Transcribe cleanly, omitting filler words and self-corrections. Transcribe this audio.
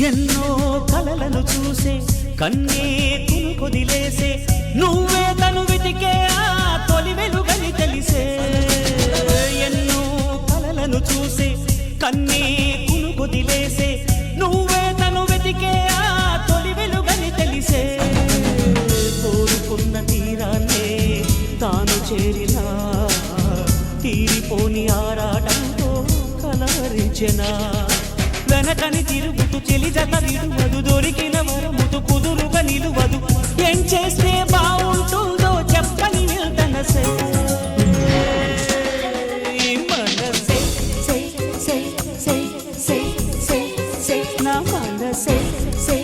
ఎన్నో కలలను చూసే కన్నే కొదిలేసే నువ్వే తను వెతికే ఆ తొలి వెలుగని తెలిసే ఎన్నో కలలను చూసే కన్నే కొదిలేసే నువ్వే తను వెతికే ఆ తొలి వెలుగని తెలిసే కోరుకున్న తీరాన్నే తాను చేరినా తీరిపోని ఆరాటంతో కలవరించెనా వెనకని తిరుగుతూ చెలి జత విడువదు దొరికిన వరముతు కుదురుగా నిలువదు ఏం చేస్తే బాగుంటుందో చెప్పని వెళ్తనసే మనసే సే సే సే సే సే సే నా మనసే సే